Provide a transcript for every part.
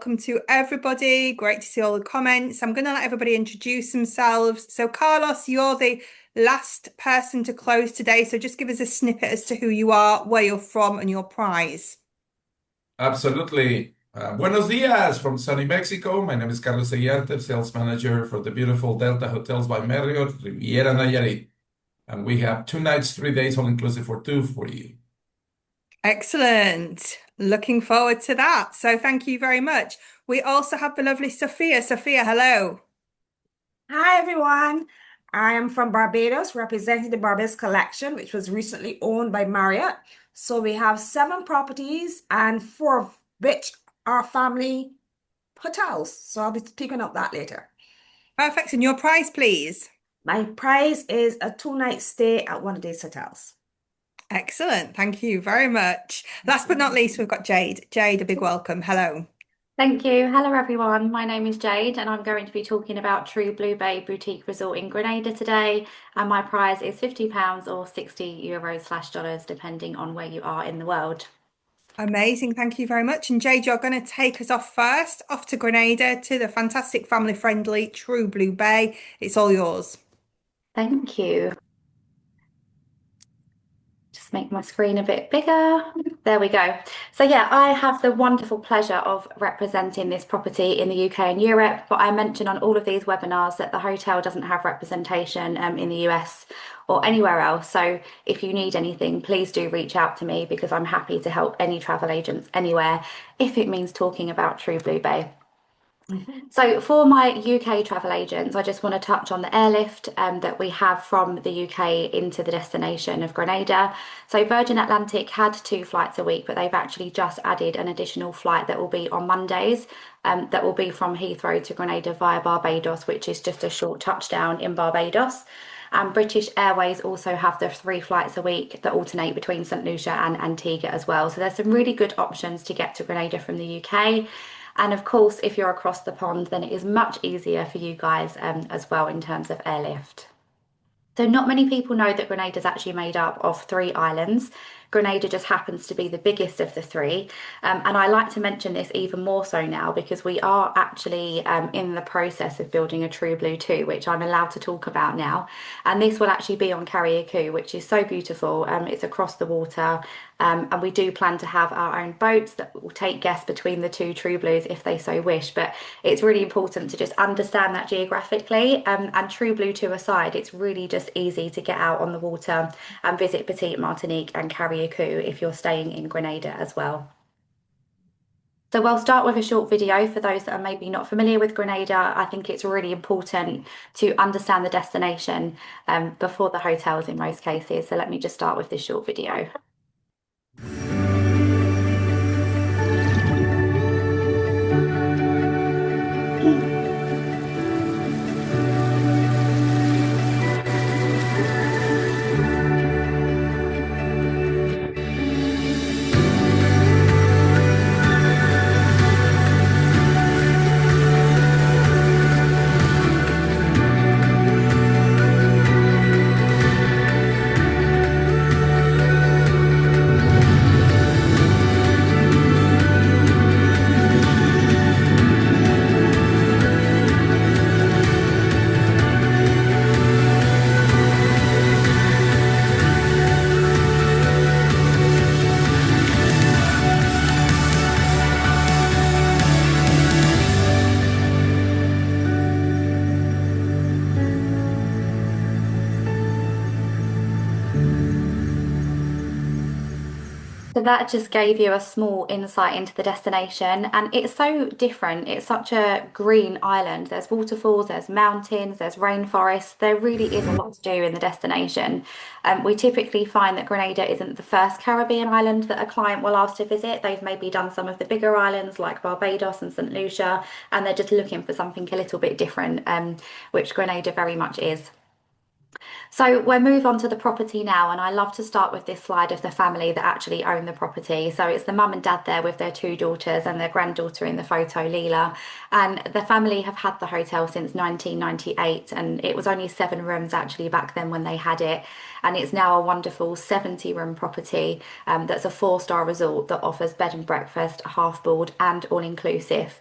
welcome to everybody. Great to see all the comments. I'm going to let everybody introduce themselves. So, Carlos, you're the last person to close today. So, just give us a snippet as to who you are, where you're from, and your prize. Absolutely. Buenos dias from sunny Mexico. My name is Carlos Eyarte, sales manager for the beautiful Delta Hotels by Marriott, Riviera, Nayarit. And we have 2 nights, 3 days, all inclusive for two for you. Excellent. Looking forward to that. So, thank you very much. We also have the lovely Sophia. Sophia, hello. Hi everyone. I am from Barbados, representing the Barbados collection, which was recently owned by Marriott. So we have 7 properties and 4 of which are family hotels. So I'll be picking up that later. Perfect. And your prize, please. My price is a 2-night stay at one of these hotels. Excellent. Thank you very much. Last but not least, we've got Jade. Jade, a big welcome. Hello. Thank you. Hello, everyone. My name is Jade, and I'm going to be talking about True Blue Bay Boutique Resort in Grenada today. And my prize is £50 or €60/dollars, depending on where you are in the world. Amazing. Thank you very much. And Jade, you're going to take us off first, off to Grenada, to the fantastic family-friendly True Blue Bay. It's all yours. Thank you. Just make my screen a bit bigger. There we go. So yeah, I have the wonderful pleasure of representing this property in the UK and Europe, but I mention on all of these webinars that the hotel doesn't have representation in the US or anywhere else. So if you need anything, please do reach out to me because I'm happy to help any travel agents anywhere if it means talking about True Blue Bay. So for my UK travel agents, I just want to touch on the airlift that we have from the UK into the destination of Grenada. So Virgin Atlantic had 2 flights a week, but they've actually just added an additional flight that will be on Mondays, that will be from Heathrow to Grenada via Barbados, which is just a short touchdown in Barbados. And British Airways also have the 3 flights a week that alternate between St. Lucia and Antigua as well. So there's some really good options to get to Grenada from the UK. And of course, if you're across the pond, then it is much easier for you guys as well in terms of airlift. So not many people know that Grenada is actually made up of 3 islands. Grenada just happens to be the biggest of the 3. And I like to mention this even more so now because we are actually in the process of building a True Blue 2, which I'm allowed to talk about now. And this will actually be on Carriacou, which is so beautiful. It's across the water. And we do plan to have our own boats that will take guests between the 2 True Blues if they so wish. But it's really important to just understand that geographically. And True Blue 2 aside, it's really just easy to get out on the water and visit Petite Martinique and Carriacou if you're staying in Grenada as well. So we'll start with a short video for those that are maybe not familiar with Grenada. I think it's really important to understand the destination before the hotels in most cases. So let me just start with this short video. So that just gave you a small insight into the destination, and it's so different. It's such a green island. There's waterfalls, there's mountains, there's rainforests. There really is a lot to do in the destination. We typically find that Grenada isn't the first Caribbean island that a client will ask to visit. They've maybe done some of the bigger islands like Barbados and St. Lucia, and they're just looking for something a little bit different, which Grenada very much is. So we'll move on to the property now, and I love to start with this slide of the family that actually own the property. So it's the mum and dad there with their two daughters and their granddaughter in the photo, Leela. And the family have had the hotel since 1998, and it was only 7 rooms actually back then when they had it. And it's now a wonderful 70-room property that's a 4-star resort that offers bed and breakfast, half board, and all inclusive.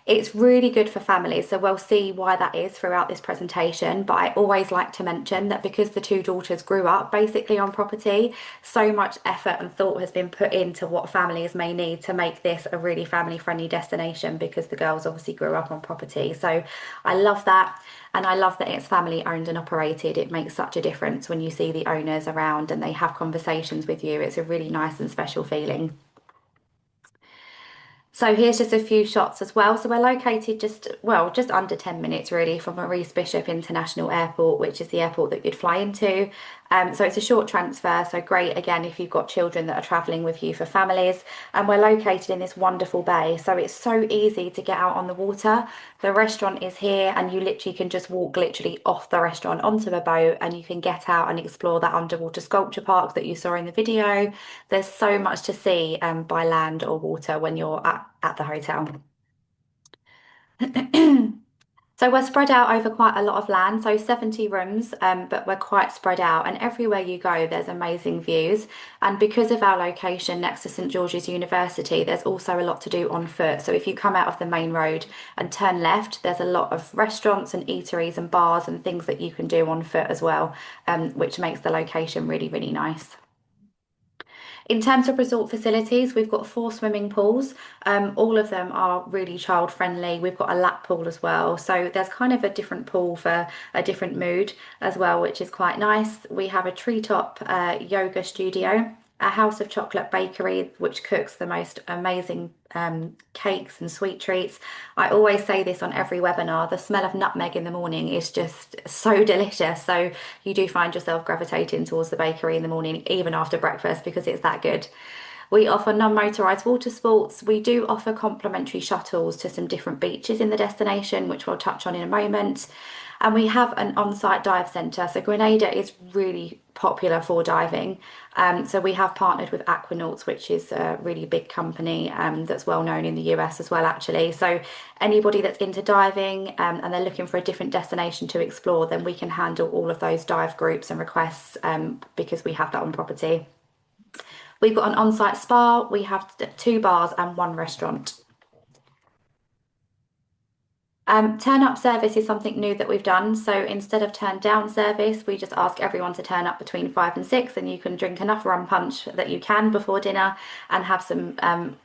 It's really good for families, so we'll see why that is throughout this presentation. But I always like to mention that because the two daughters grew up basically on property, so much effort and thought has been put into what families may need to make this a really family-friendly destination, because the girls obviously grew up on property. So I love that, and I love that it's family owned and operated. It makes such a difference when you see the owners around and they have conversations with you. It's a really nice and special feeling. So here's just a few shots as well. So we're located just under 10 minutes really from Maurice Bishop International Airport, which is the airport that you'd fly into. So it's a short transfer, so great again if you've got children that are travelling with you for families. And we're located in this wonderful bay, so it's so easy to get out on the water. The restaurant is here, and you literally can just walk literally off the restaurant onto a boat, and you can get out and explore that underwater sculpture park that you saw in the video. There's so much to see by land or water when you're at the hotel. So we're spread out over quite a lot of land, so 70 rooms, but we're quite spread out, and everywhere you go there's amazing views. And because of our location next to St George's University, there's also a lot to do on foot. So if you come out of the main road and turn left, there's a lot of restaurants and eateries and bars and things that you can do on foot as well, which makes the location really, really nice. In terms of resort facilities, we've got 4 swimming pools. All of them are really child friendly. We've got a lap pool as well. So there's kind of a different pool for a different mood as well, which is quite nice. We have a treetop yoga studio, a House of Chocolate bakery, which cooks the most amazing cakes and sweet treats. I always say this on every webinar, the smell of nutmeg in the morning is just so delicious. So you do find yourself gravitating towards the bakery in the morning, even after breakfast, because it's that good. We offer non-motorised water sports. We do offer complimentary shuttles to some different beaches in the destination, which we'll touch on in a moment. And we have an on-site dive centre. So Grenada is really popular for diving. So we have partnered with Aquanauts, which is a really big company that's well known in the US as well, actually. So anybody that's into diving and they're looking for a different destination to explore, then we can handle all of those dive groups and requests because we have that on property. We've got an on-site spa. We have 2 bars and 1 restaurant. Turn up service is something new that we've done. So instead of turn down service, we just ask everyone to turn up between 5 and 6, and you can drink enough rum punch that you can before dinner and have some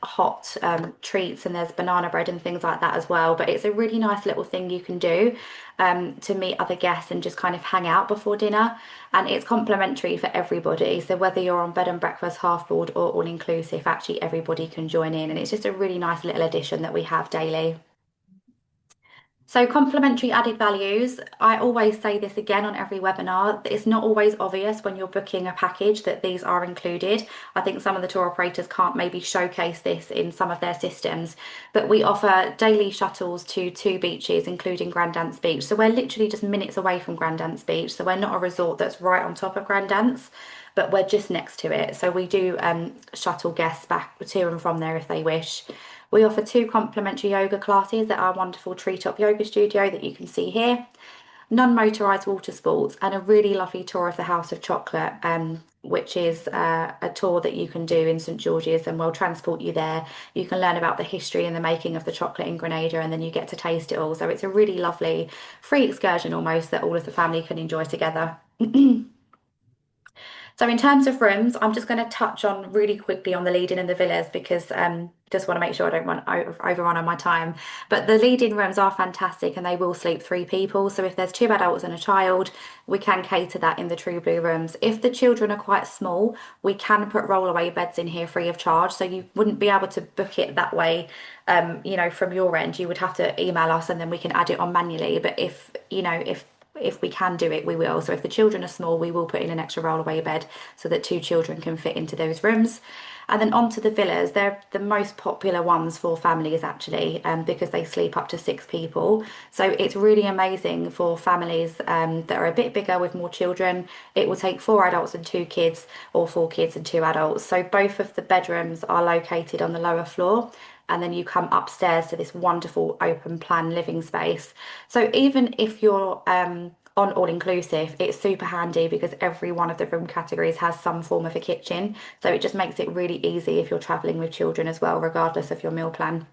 hot treats, and there's banana bread and things like that as well. But it's a really nice little thing you can do to meet other guests and just kind of hang out before dinner. And it's complimentary for everybody. So whether you're on bed and breakfast, half board or all inclusive, actually everybody can join in. And it's just a really nice little addition that we have daily. So complimentary added values, I always say this again on every webinar, it's not always obvious when you're booking a package that these are included. I think some of the tour operators can't maybe showcase this in some of their systems, but we offer daily shuttles to 2 beaches, including Grandance Beach. So we're literally just minutes away from Grandance Beach. So we're not a resort that's right on top of Grandance, but we're just next to it. So we do shuttle guests back to and from there if they wish. We offer 2 complimentary yoga classes at our wonderful Treetop Yoga Studio that you can see here, non-motorised water sports, and a really lovely tour of the House of Chocolate, which is a tour that you can do in St George's, and we'll transport you there. You can learn about the history and the making of the chocolate in Grenada, and then you get to taste it all. So it's a really lovely free excursion almost that all of the family can enjoy together. So in terms of rooms, I'm just going to touch on really quickly on the lead-in and the villas because just want to make sure I don't overrun on my time. But the lead-in rooms are fantastic and they will sleep 3 people. So if there's 2 adults and a child, we can cater that in the True Blue rooms. If the children are quite small, we can put rollaway beds in here free of charge. So you wouldn't be able to book it that way, you know, from your end. You would have to email us and then we can add it on manually. But if we can do it, we will. So if the children are small, we will put in an extra rollaway bed so that 2 children can fit into those rooms. And then onto the villas, they're the most popular ones for families actually, because they sleep up to 6 people. So it's really amazing for families that are a bit bigger with more children. It will take 4 adults and 2 kids, or 4 kids and 2 adults. So both of the bedrooms are located on the lower floor, and then you come upstairs to this wonderful open plan living space. So even if you're on all inclusive, it's super handy because every one of the room categories has some form of a kitchen. So it just makes it really easy if you're traveling with children as well, regardless of your meal plan.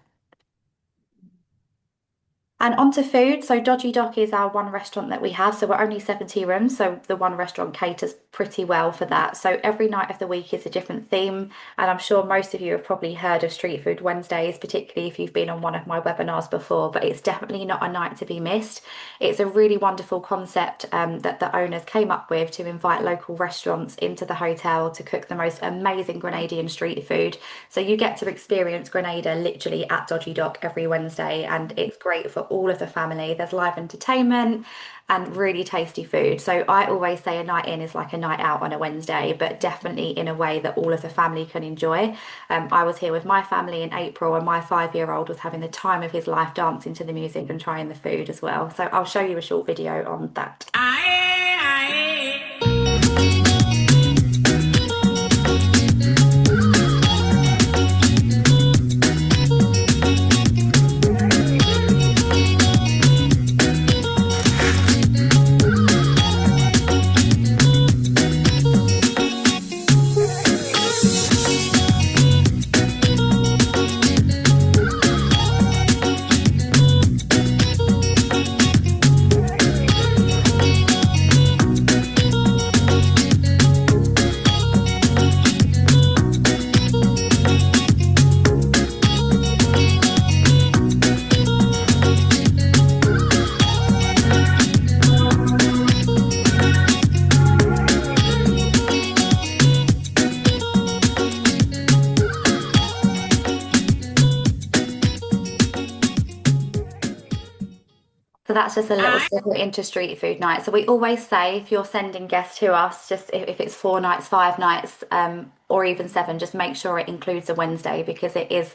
And onto food. So Dodgy Dock is our one restaurant that we have. So we're only 70 rooms. So the one restaurant caters pretty well for that. So every night of the week is a different theme. And I'm sure most of you have probably heard of Street Food Wednesdays, particularly if you've been on one of my webinars before, but it's definitely not a night to be missed. It's a really wonderful concept that the owners came up with to invite local restaurants into the hotel to cook the most amazing Grenadian street food. So you get to experience Grenada literally at Dodgy Dock every Wednesday, and it's great for all of the family. There's live entertainment and really tasty food. So I always say a night in is like a night out on a Wednesday, but definitely in a way that all of the family can enjoy. I was here with my family in April, and my 5-year-old was having the time of his life dancing to the music and trying the food as well. So I'll show you a short video on that. So that's just a little snippet into street food night. So we always say if you're sending guests to us, just if it's 4 nights, 5 nights, or even 7, just make sure it includes a Wednesday because it is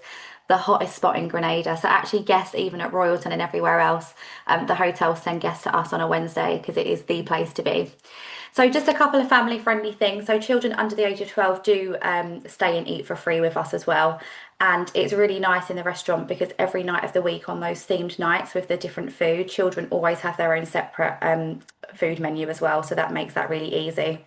the hottest spot in Grenada. So actually guests even at Royalton and everywhere else, the hotels send guests to us on a Wednesday because it is the place to be. So just a couple of family friendly things. So children under the age of 12 do stay and eat for free with us as well. And it's really nice in the restaurant because every night of the week on those themed nights with the different food, children always have their own separate food menu as well. So that makes that really easy.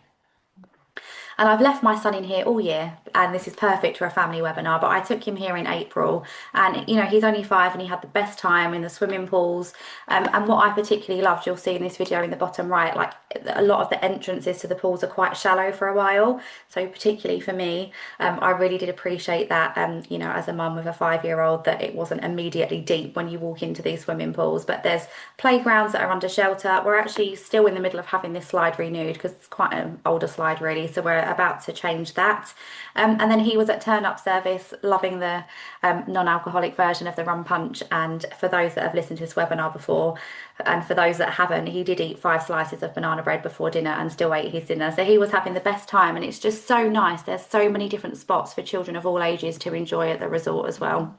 And I've left my son in here all year, and this is perfect for a family webinar, but I took him here in April, and you know, he's only 5 and he had the best time in the swimming pools. And what I particularly loved, you'll see in this video in the bottom right, like a lot of the entrances to the pools are quite shallow for a while. So particularly for me, I really did appreciate that, you know, as a mum with a 5-year-old, that it wasn't immediately deep when you walk into these swimming pools, but there's playgrounds that are under shelter. We're actually still in the middle of having this slide renewed because it's quite an older slide really, so we're about to change that. And then he was at turn-up service loving the non-alcoholic version of the rum punch. And for those that have listened to this webinar before, and for those that haven't, he did eat 5 slices of banana bread before dinner and still ate his dinner. So he was having the best time, and it's just so nice. There's so many different spots for children of all ages to enjoy at the resort as well.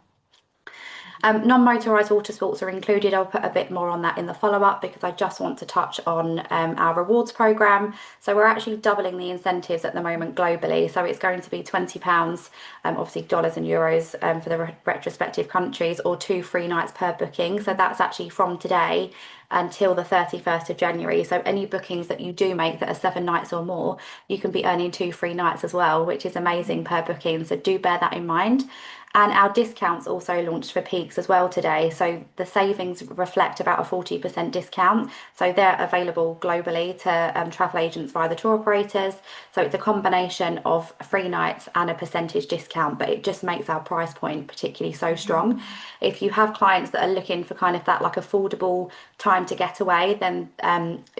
Non-motorised water sports are included. I'll put a bit more on that in the follow-up because I just want to touch on our rewards programme. So we're actually doubling the incentives at the moment globally. So it's going to be £20, obviously dollars and euros for the retrospective countries, or 2 free nights per booking. So that's actually from today until the 31st of January. So any bookings that you do make that are 7 nights or more, you can be earning 2 free nights as well, which is amazing per booking. So do bear that in mind. And our discounts also launched for peaks as well today. So the savings reflect about a 40% discount. So they're available globally to travel agents via the tour operators. So it's a combination of free nights and a percentage discount, but it just makes our price point particularly so strong. If you have clients that are looking for kind of that like affordable time to get away, then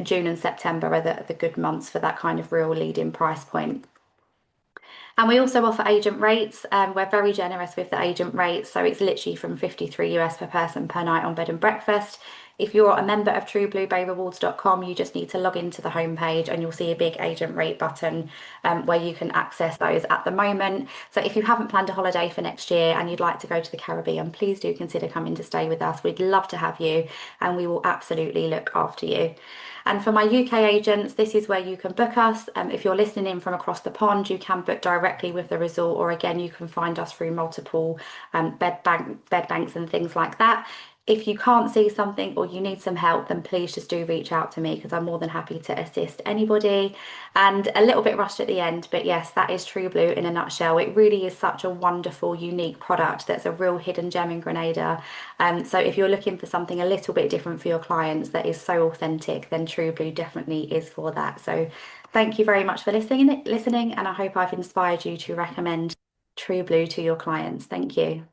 June and September are the good months for that kind of real lead-in price point. And we also offer agent rates. We're very generous with the agent rates. So it's literally from 53 US per person per night on bed and breakfast. If you're a member of TrueBlueBayRewards.com, you just need to log into the homepage and you'll see a big agent rate button where you can access those at the moment. So if you haven't planned a holiday for next year and you'd like to go to the Caribbean, please do consider coming to stay with us. We'd love to have you and we will absolutely look after you. And for my UK agents, this is where you can book us. If you're listening in from across the pond, you can book directly with the resort, or again, you can find us through multiple bed banks and things like that. If you can't see something or you need some help, then please just do reach out to me because I'm more than happy to assist anybody. And a little bit rushed at the end, but yes, that is True Blue in a nutshell. It really is such a wonderful, unique product that's a real hidden gem in Grenada. So if you're looking for something a little bit different for your clients that is so authentic, then True Blue definitely is for that. So thank you very much for listening, and I hope I've inspired you to recommend True Blue to your clients. Thank you.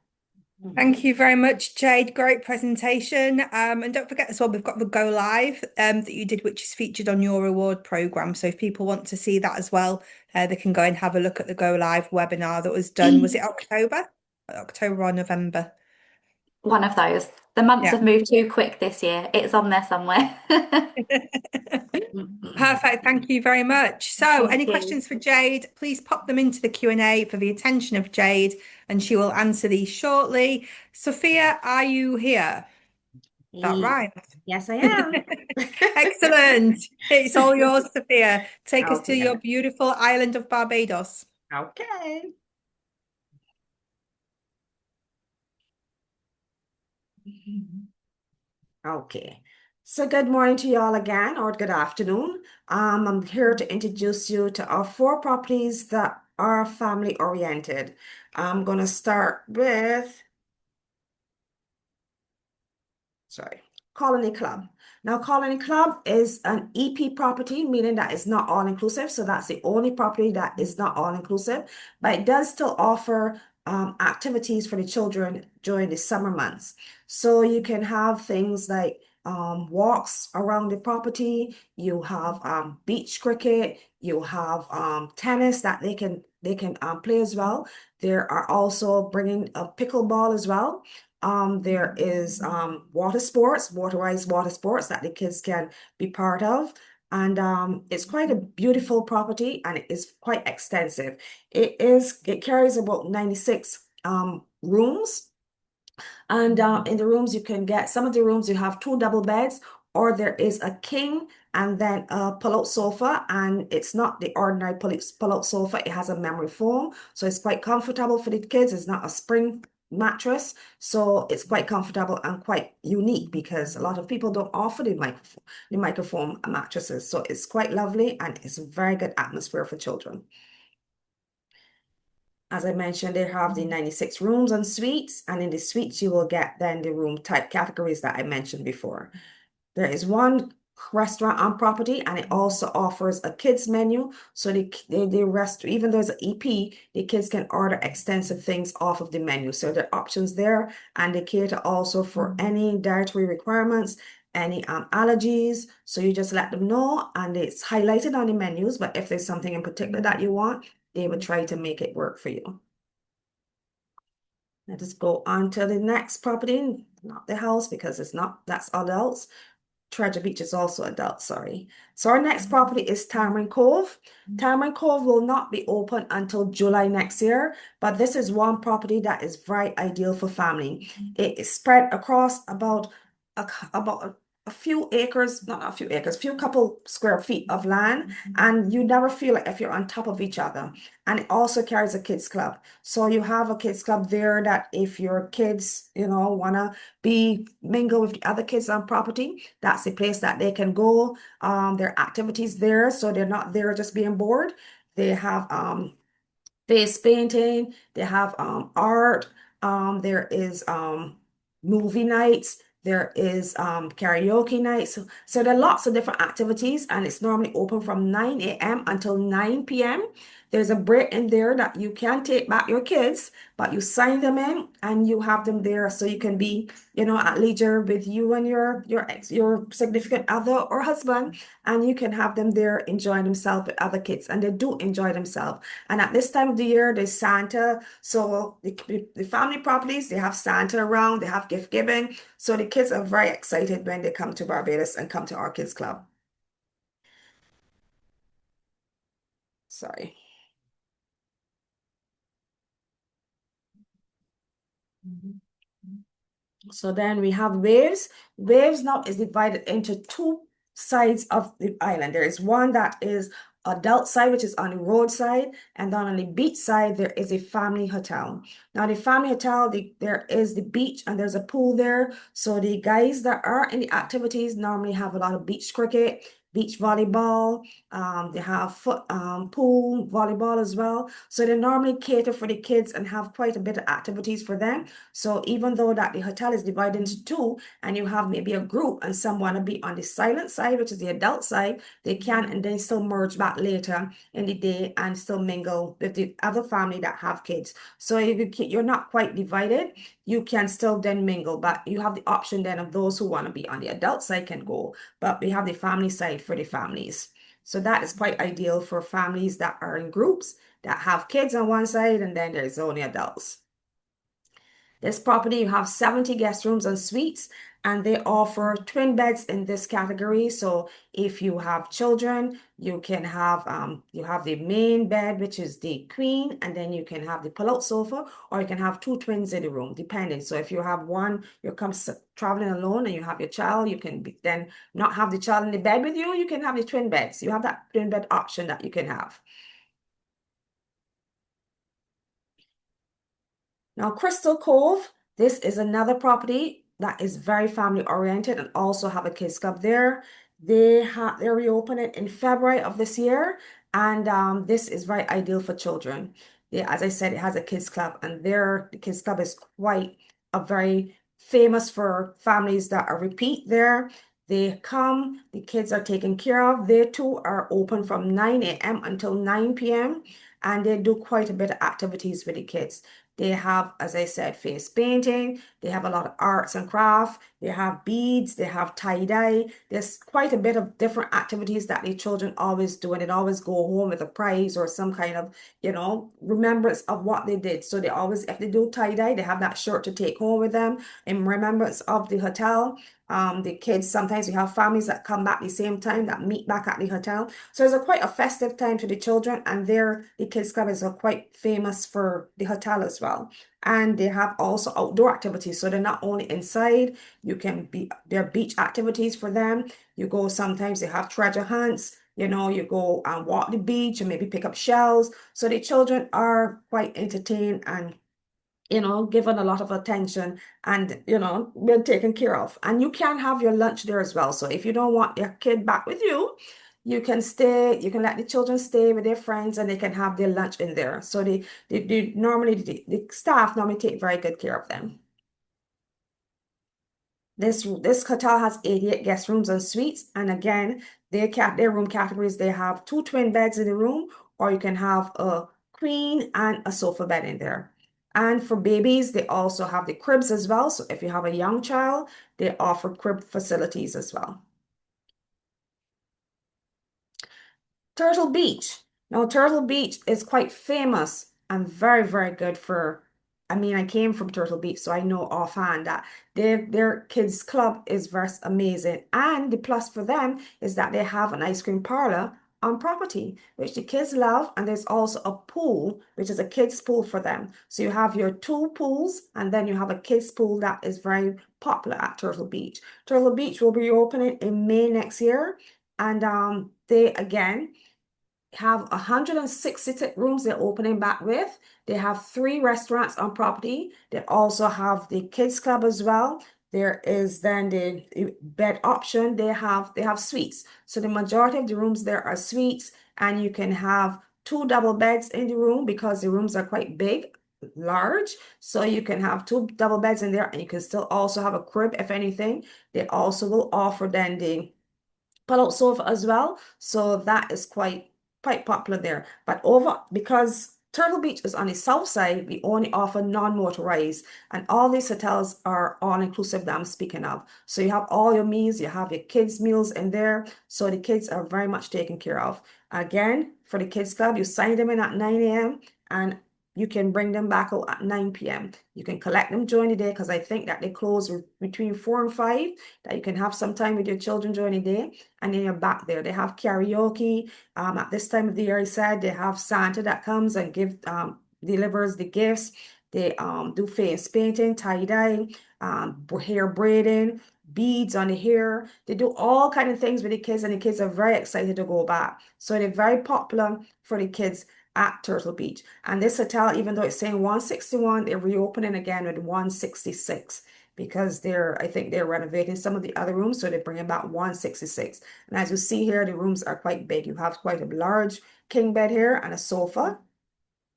Thank you very much, Jade. Great presentation. And don't forget as well, we've got the Go Live that you did, which is featured on your reward program. So if people want to see that as well, they can go and have a look at the Go Live webinar that was done. Was it October? October or November? One of those. The months Yeah. have moved too quick this year. It's on there somewhere. Perfect. Thank you very much. So Thank any you. questions for Jade, please pop them into the Q&A for the attention of Jade, and she will answer these shortly. Sophia, are you here? That right? Yes, I am. Excellent. It's all yours, Sophia. Take us to Okay. your beautiful island of Barbados. Okay. Okay. So good morning to you all again, or good afternoon. I'm here to introduce you to our 4 properties that are family oriented. I'm going to start with, Colony Club. Now, Colony Club is an EP property, meaning that it's not all inclusive. So that's the only property that is not all inclusive, but it does still offer activities for the children during the summer months. So you can have things like walks around the property. You have beach cricket. You have tennis that they can play as well. There are also bringing a pickleball as well. There is water sports, waterized water sports that the kids can be part of. And it's quite a beautiful property and it is quite extensive. It carries about 96 rooms. And in the rooms, you can get some of the rooms, you have 2 double beds, or there is a king and then a pull-out sofa. And it's not the ordinary pull-out sofa, it has a memory foam. So it's quite comfortable for the kids. It's not a spring mattress. So it's quite comfortable and quite unique because a lot of people don't offer the microfoam mattresses. So it's quite lovely and it's a very good atmosphere for children. As I mentioned, they have the 96 rooms and suites, and in the suites, you will get then the room type categories that I mentioned before. There is 1 restaurant on property, and it also offers a kids menu. So even though it's an EP, the kids can order extensive things off of the menu. So there are options there, and they cater also for any dietary requirements, any allergies. So you just let them know, and it's highlighted on the menus. But if there's something in particular that you want, they would try to make it work for you. Let us go on to the next property, not the house because that's adults. Treasure Beach is also adult, sorry. So our next property is Tamarind Cove. Tamarind Cove will not be open until July next year, but this is one property that is very ideal for family. It is spread across about a few acres, not a few acres, few couple square feet of land, and you never feel like if you're on top of each other. And it also carries a kids club. So you have a kids club there that if your kids, wanna mingle with the other kids on property, that's the place that they can go. There are activities there, so they're not there just being bored. They have face painting, they have art, there is movie nights, there is karaoke nights. So there are lots of different activities, and it's normally open from 9 a.m. until 9 p.m. there's a break in there that you can take back your kids, but you sign them in and you have them there so you can be, at leisure with you and your significant other or husband, and you can have them there enjoying themselves with other kids, and they do enjoy themselves. And at this time of the year, there's Santa, so the family properties, they have Santa around, they have gift giving, so the kids are very excited when they come to Barbados and come to our kids club. Sorry. So then we have waves. Waves now is divided into two sides of the island. There is one that is adult side, which is on the road side, and then on the beach side, there is a family hotel. Now, the family hotel, there is the beach and there's a pool there. So the guys that are in the activities normally have a lot of beach cricket, beach volleyball. They have pool volleyball as well. So they normally cater for the kids and have quite a bit of activities for them. So even though that the hotel is divided into two and you have maybe a group and some want to be on the silent side, which is the adult side, they can and then still merge back later in the day and still mingle with the other family that have kids. So if you're not quite divided, you can still then mingle, but you have the option then of those who want to be on the adult side can go, but we have the family side for the families. So that is quite ideal for families that are in groups that have kids on one side and then there's only adults. This property, you have 70 guest rooms and suites, and they offer twin beds in this category. So if you have children, you can have the main bed, which is the queen, and then you can have the pull-out sofa, or you can have two twins in the room, depending. So if you have one, you're traveling alone and you have your child, you can then not have the child in the bed with you, you can have the twin beds. You have that twin bed option that you can have. Now, Crystal Cove, this is another property that is very family oriented and also have a kids club there. They're reopening in February of this year, and this is very ideal for children. As I said, it has a kids club, and the kids club is quite very famous for families that are repeat there. They come, the kids are taken care of. They too are open from 9 a.m. until 9 p.m. and they do quite a bit of activities with the kids. They have, as I said, face painting. They have a lot of arts and craft. They have beads. They have tie-dye. There's quite a bit of different activities that the children always do, and they always go home with a prize or some kind of, remembrance of what they did. So they always, if they do tie-dye, they have that shirt to take home with them in remembrance of the hotel. The kids, sometimes you have families that come back the same time that meet back at the hotel. So it's quite a festive time to the children, and the kids club is quite famous for the hotel as well. And they have also outdoor activities. So they're not only inside, there are beach activities for them. You go, sometimes they have treasure hunts. You go and walk the beach and maybe pick up shells. So the children are quite entertained and given a lot of attention and, been taken care of. And you can have your lunch there as well. So if you don't want your kid back with you, you can let the children stay with their friends and they can have their lunch in there. So the staff normally take very good care of them. This hotel has 88 guest rooms and suites. And again, their room categories, they have two twin beds in the room, or you can have a queen and a sofa bed in there. And for babies, they also have the cribs as well. So if you have a young child, they offer crib facilities as well. Turtle Beach. Now, Turtle Beach is quite famous and very, very good I came from Turtle Beach, so I know offhand that their kids club is very amazing. And the plus for them is that they have an ice cream parlor on property, which the kids love. And there's also a pool, which is a kids pool for them. So you have your two pools, and then you have a kids pool that is very popular at Turtle Beach. Turtle Beach will be opening in May next year. And they, again, have 160 rooms they're opening back with. They have 3 restaurants on property. They also have the kids club as well. There is then the bed option. They have suites. So the majority of the rooms there are suites, and you can have 2 double beds in the room because the rooms are quite big, large. So you can have 2 double beds in there, and you can still also have a crib if anything. They also will offer then the pull-out sofa as well. So that is quite quite popular there. But over because Turtle Beach is on the south side, we only offer non-motorized, and all these hotels are all-inclusive that I'm speaking of. So you have all your meals, you have your kids' meals in there, so the kids are very much taken care of. Again, for the kids club, you sign them in at 9 a.m. and you can bring them back out at 9 p.m. You can collect them during the day because I think that they close between 4 and 5, that you can have some time with your children during the day, and then you're back there. They have karaoke. At this time of the year, I said they have Santa that comes and delivers the gifts. They do face painting, tie-dye, hair braiding, beads on the hair. They do all kind of things with the kids, and the kids are very excited to go back. So they're very popular for the kids at Turtle Beach. And this hotel, even though it's saying 161, they're reopening again with 166 because I think they're renovating some of the other rooms, so they're bringing back 166. And as you see here, the rooms are quite big. You have quite a large king bed here and a sofa.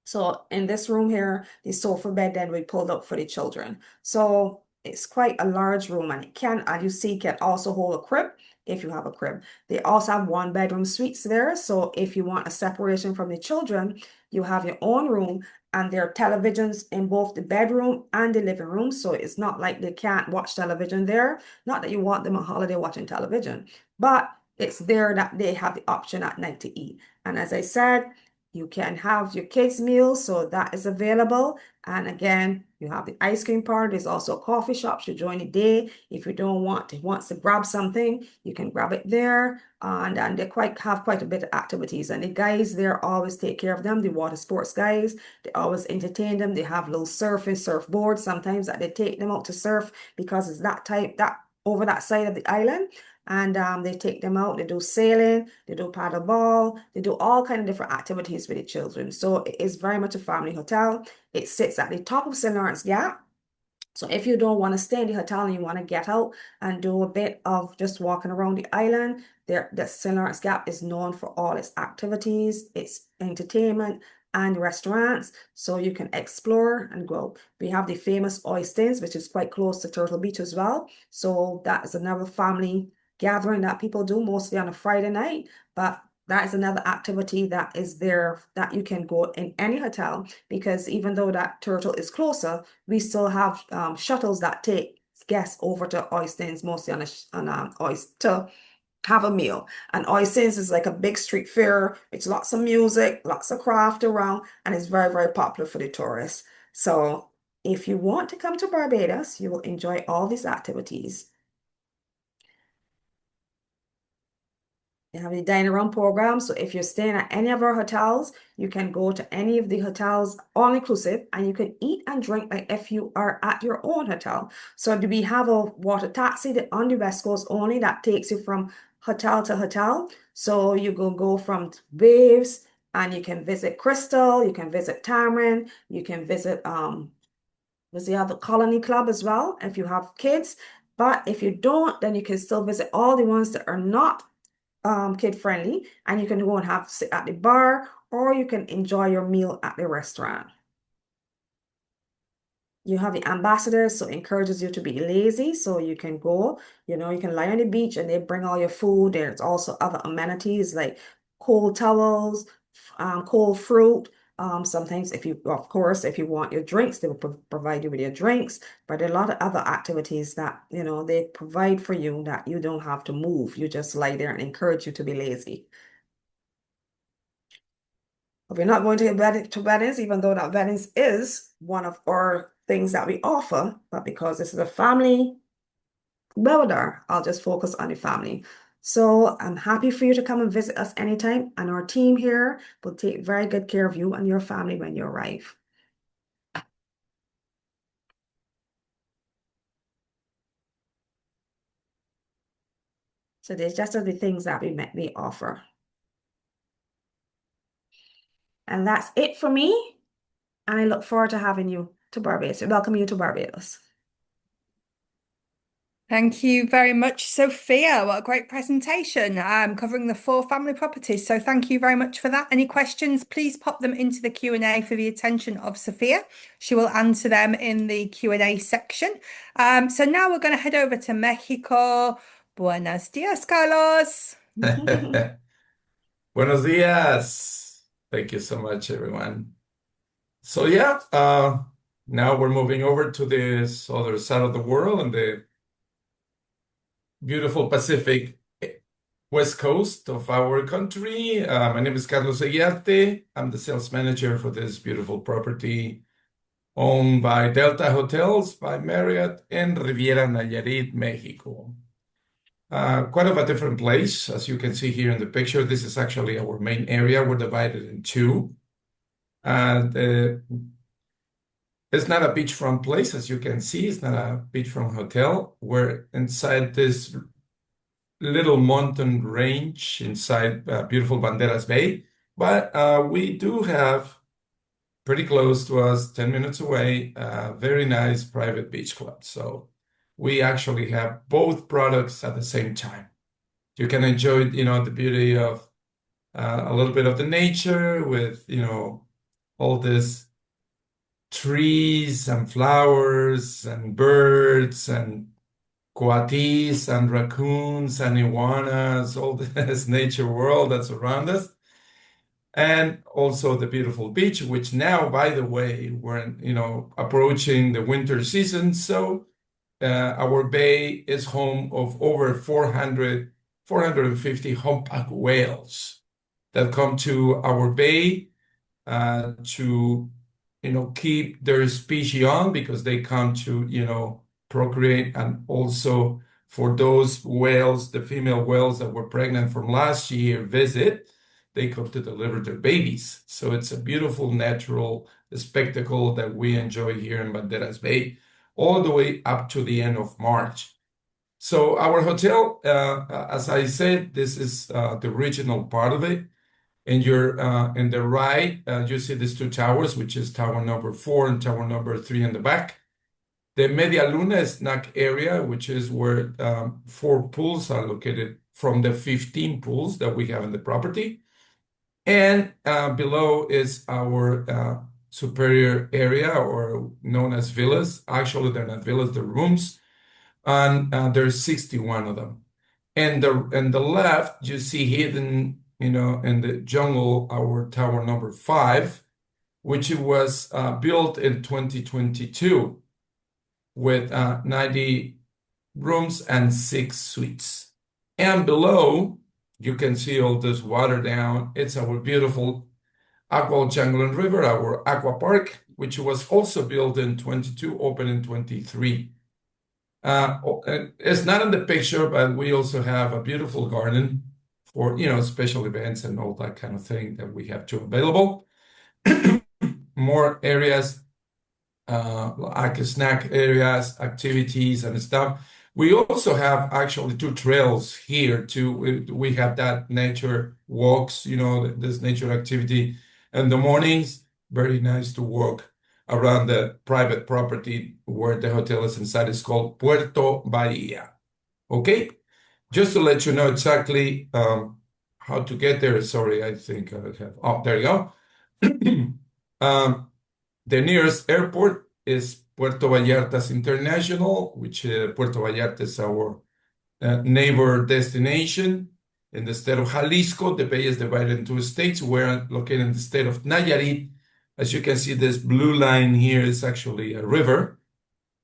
So in this room here, the sofa bed then we pulled up for the children. So it's quite a large room, and it can, as you see, can also hold a crib if you have a crib. They also have 1-bedroom suites there. So if you want a separation from the children, you have your own room, and there are televisions in both the bedroom and the living room. So it's not like they can't watch television there. Not that you want them on holiday watching television, but it's there that they have the option at night to eat. And as I said, you can have your kids' meals, so that is available. And again, you have the ice cream parlor. There's also a coffee shop should join the day. If you don't wants to grab something, you can grab it there. And they have quite a bit of activities. And the guys there always take care of them. The water sports guys, they always entertain them. They have little surfing, surfboards sometimes that they take them out to surf because it's that over that side of the island. And they take them out, they do sailing, they do paddle ball, they do all kind of different activities with the children. So it is very much a family hotel. It sits at the top of St. Lawrence Gap. So if you don't want to stay in the hotel and you want to get out and do a bit of just walking around the island, the St. Lawrence Gap is known for all its activities, its entertainment, and restaurants, so you can explore and go. We have the famous Oystins, which is quite close to Turtle Beach as well. So that is another family gathering that people do mostly on a Friday night, but that is another activity that is there that you can go in any hotel, because even though that Turtle is closer, we still have shuttles that take guests over to Oystins, mostly on oyster have a meal. And Oystins is like a big street fair. It's lots of music, lots of craft around, and it's very, very popular for the tourists. So if you want to come to Barbados, you will enjoy all these activities. They have a dining room program. So if you're staying at any of our hotels, you can go to any of the hotels all inclusive, and you can eat and drink like if you are at your own hotel. So do we have a water taxi that on the West Coast only that takes you from hotel to hotel? So you go from Waves, and you can visit Crystal, you can visit Tamarind, you can visit what's the other Colony Club as well if you have kids. But if you don't, then you can still visit all the ones that are not kid friendly, and you can go and sit at the bar, or you can enjoy your meal at the restaurant. You have the ambassadors, so it encourages you to be lazy, so you can go, you can lie on the beach and they bring all your food. There's also other amenities like cold towels, cold fruit. Sometimes of course, if you want your drinks, they will provide you with your drinks, but there are a lot of other activities that, they provide for you that you don't have to move. You just lie there and encourage you to be lazy. But we're not going to weddings, even though that weddings is one of our things that we offer, but because this is a family webinar, I'll just focus on the family. So I'm happy for you to come and visit us anytime, and our team here will take very good care of you and your family when you arrive. So there's just the things that we offer. And that's it for me. And I look forward to having you to Barbados, welcome you to Barbados. Thank you very much, Sophia. What a great presentation, covering the 4 family properties. So thank you very much for that. Any questions, please pop them into the Q&A for the attention of Sophia. She will answer them in the Q&A section. So now we're going to head over to Mexico. Buenos dias, Carlos. Buenos dias. Thank you so much, everyone. So yeah, now we're moving over to this other side of the world and the beautiful Pacific west coast of our country. My name is Carlos Eguiarte. I'm the sales manager for this beautiful property owned by Delta Hotels by Marriott in Riviera, Nayarit, Mexico. Quite of a different place, as you can see here in the picture. This is actually our main area. We're divided in two. And it's not a beachfront place, as you can see. It's not a beachfront hotel. We're inside this little mountain range inside beautiful Banderas Bay. But we do have pretty close to us, 10 minutes away, a very nice private beach club. So we actually have both products at the same time. You can enjoy, the beauty of a little bit of the nature with, all this trees and flowers and birds and coatis and raccoons and iguanas, all this nature world that's around us. And also the beautiful beach, which now, by the way, we're, approaching the winter season. So our bay is home of over 450 humpback whales that come to our bay to, keep their species young because they come to, procreate. And also for those whales, the female whales that were pregnant from last year visit, they come to deliver their babies. So it's a beautiful natural spectacle that we enjoy here in Banderas Bay all the way up to the end of March. So our hotel, as I said, this is the regional part of it. And you're in the right, you see these two towers, which is tower number 4 and tower number 3 in the back. The Media Luna snack area, which is where 4 pools are located from the 15 pools that we have in the property. And below is our superior area, or known as villas. Actually, they're not villas, they're rooms. And there's 61 of them. And the left, you see hidden, in the jungle, our tower number 5, which was built in 2022 with 90 rooms and 6 suites. And below, you can see all this water down. It's our beautiful Aqua Jungle and River, our aqua park, which was also built in 22, open in 23. It's not in the picture, but we also have a beautiful garden for, special events and all that kind of thing that we have too available. More areas, like snack areas, activities and stuff. We also have actually 2 trails here too. We have that nature walks, this nature activity in the mornings. Very nice to walk around the private property where the hotel is inside. It's called Puerto Bahia. Okay? Just to let you know exactly how to get there. Sorry, I think I have. Oh, there you go. The nearest airport is Puerto Vallarta's International, which Puerto Vallarta is our neighbor destination. In the state of Jalisco, the bay is divided into states. We're located in the state of Nayarit. As you can see, this blue line here is actually a river,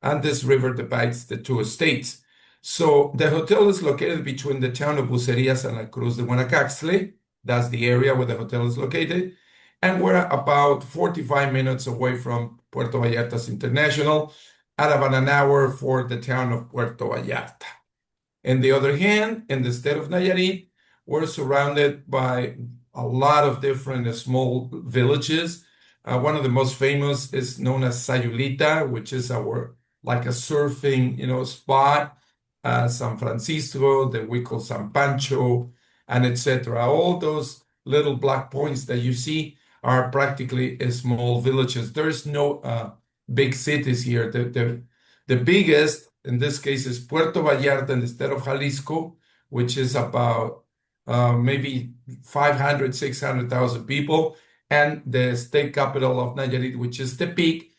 and this river divides the 2 states. So the hotel is located between the town of Bucerias and La Cruz de Guanacaxtle. That's the area where the hotel is located. And we're about 45 minutes away from Puerto Vallarta's International, at about an hour for the town of Puerto Vallarta. On the other hand, in the state of Nayarit, we're surrounded by a lot of different small villages. One of the most famous is known as Sayulita, which is our like a surfing, spot. San Francisco, that we call San Pancho, and etc. All those little black points that you see are practically small villages. There's no big cities here. The biggest, in this case, is Puerto Vallarta in the state of Jalisco, which is about maybe 500, 600,000 people, and the state capital of Nayarit, which is Tepic,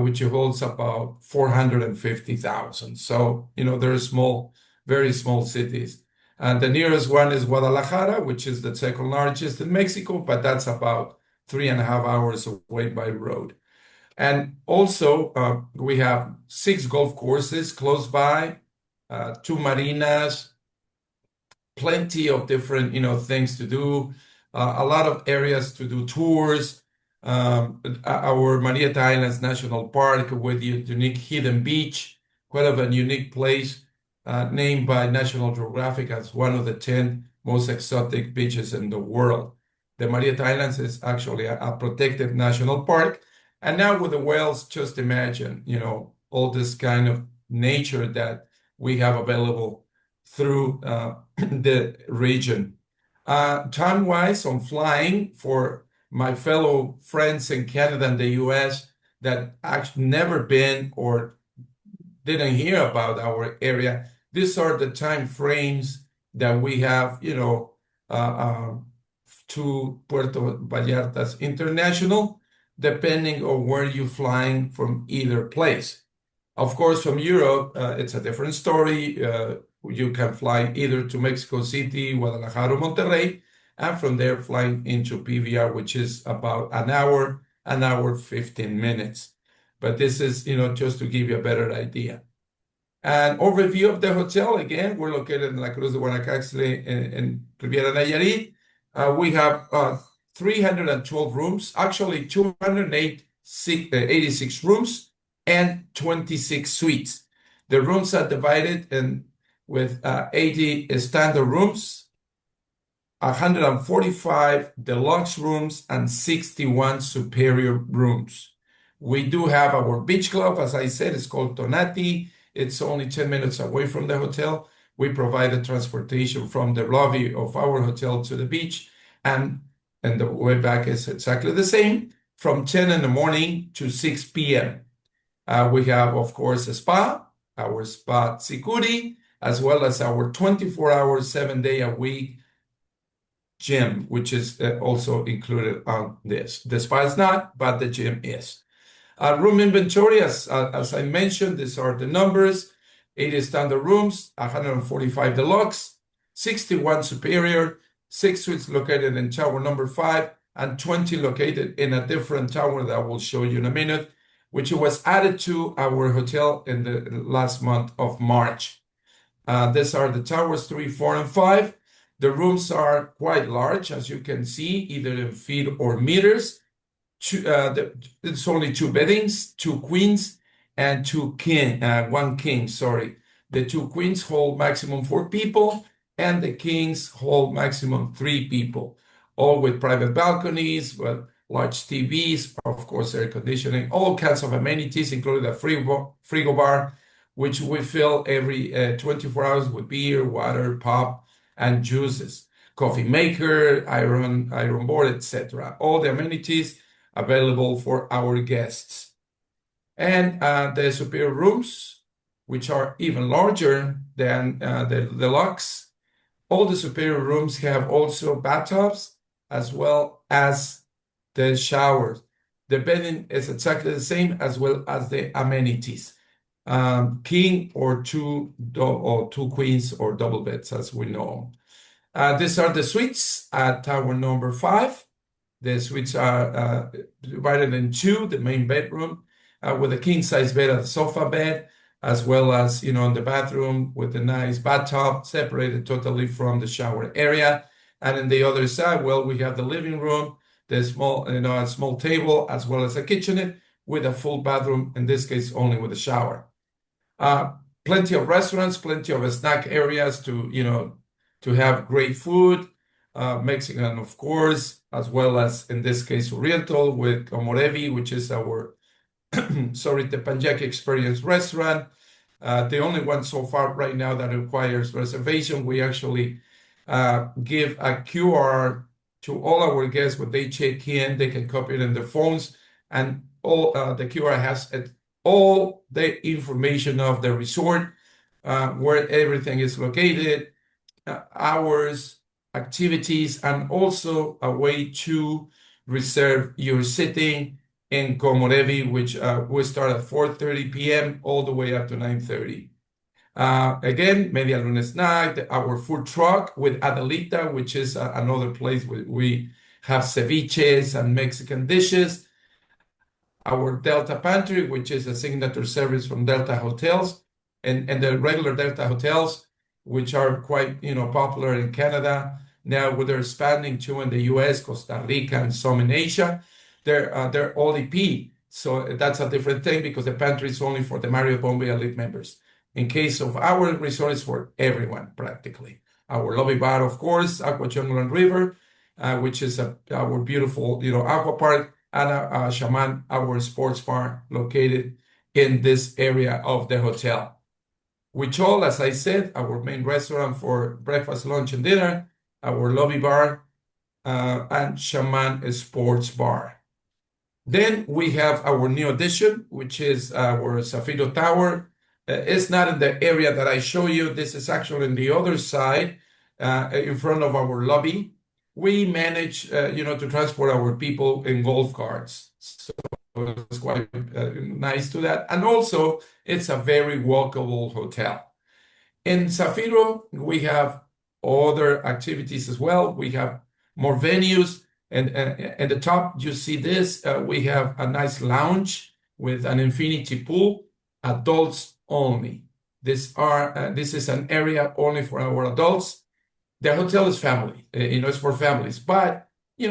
which holds about 450,000. So, they're small, very small cities. And the nearest one is Guadalajara, which is the second largest in Mexico, but that's about 3.5 hours away by road. And also, we have 6 golf courses close by, 2 marinas, plenty of different, things to do, a lot of areas to do tours. Our Marriott Islands National Park with the unique hidden beach, quite of a unique place, named by National Geographic as one of the 10 most exotic beaches in the world. The Marriott Islands is actually a protected national park. And now with the whales, just imagine, all this kind of nature that we have available through the region. Time-wise, on flying for my fellow friends in Canada and the US that actually never been or didn't hear about our area, these are the time frames that we have, to Puerto Vallarta's International, depending on where you're flying from either place. Of course, from Europe, it's a different story. You can fly either to Mexico City, Guadalajara, or Monterrey, and from there flying into PVR, which is about an hour, 15 minutes. But this is, just to give you a better idea. An overview of the hotel. Again, we're located in La Cruz de Guanacaste in Riviera, Nayarit. We have 312 rooms, actually 286 rooms and 26 suites. The rooms are divided with 80 standard rooms, 145 deluxe rooms, and 61 superior rooms. We do have our beach club, as I said, it's called Tonati. It's only 10 minutes away from the hotel. We provide the transportation from the lobby of our hotel to the beach, and the way back is exactly the same, from 10 in the morning to 6 p.m. We have, of course, a spa, our spa security, as well as our 24-hour, 7-day-a-week gym, which is also included on this. The spa is not, but the gym is. Room inventory, as I mentioned, these are the numbers: 80 standard rooms, 145 deluxe, 61 superior, 6 suites located in tower number 5, and 20 located in a different tower that I will show you in a minute, which was added to our hotel in the last month of March. These are the towers 3, 4, and 5. The rooms are quite large, as you can see, either in feet or meters. It's only 2 beddings, 2 queens, and 1 king, sorry. The 2 queens hold maximum 4 people, and the kings hold maximum 3 people, all with private balconies, with large TVs, of course, air conditioning, all kinds of amenities, including a frigo bar, which we fill every 24 hours with beer, water, pop, and juices, coffee maker, iron board, etc. All the amenities available for our guests. And the superior rooms, which are even larger than the deluxe. All the superior rooms have also bathtubs as well as the showers. The bedding is exactly the same, as well as the amenities. King or two queens or double beds, as we know. These are the suites at tower number 5. The suites are divided in 2, the main bedroom with a king-size bed and a sofa bed, as well as, in the bathroom with a nice bathtub separated totally from the shower area. And in the other side, well, we have the living room, the small, a small table, as well as a kitchenette with a full bathroom, in this case, only with a shower. Plenty of restaurants, plenty of snack areas to have great food, Mexican, of course, as well as, in this case, Oriental with Komorevi, which is our, Teppanyaki Experience restaurant. The only one so far right now that requires reservation. We actually give a QR to all our guests when they check in. They can copy it in their phones, and all the QR has all the information of the resort, where everything is located, hours, activities, and also a way to reserve your sitting in Komorevi, which we start at 4:30 p.m. all the way up to 9:30. Again, Media Lunes night, our food truck with Adelita, which is another place where we have ceviches and Mexican dishes. Our Delta Pantry, which is a signature service from Delta Hotels, and the regular Delta Hotels, which are quite, popular in Canada. Now, they're expanding too in the US, Costa Rica, and some in Asia. They're all EP. So that's a different thing because the pantry is only for the Marriott Bombay Elite members. In case of our resort, it's for everyone, practically. Our lobby bar, of course, Aqua Jungle and River, which is our beautiful, aqua park, and Shaman, our sports bar located in this area of the hotel. Which all, as I said, our main restaurant for breakfast, lunch, and dinner, our lobby bar, and Shaman Sports Bar. Then we have our new addition, which is our Zafiro Tower. It's not in the area that I show you. This is actually on the other side, in front of our lobby. We manage, to transport our people in golf carts. So it's quite nice to that. And also, it's a very walkable hotel. In Zafiro, we have other activities as well. We have more venues. And at the top, you see this. We have a nice lounge with an infinity pool, adults only. This is an area only for our adults. The hotel is family, it's for families. But,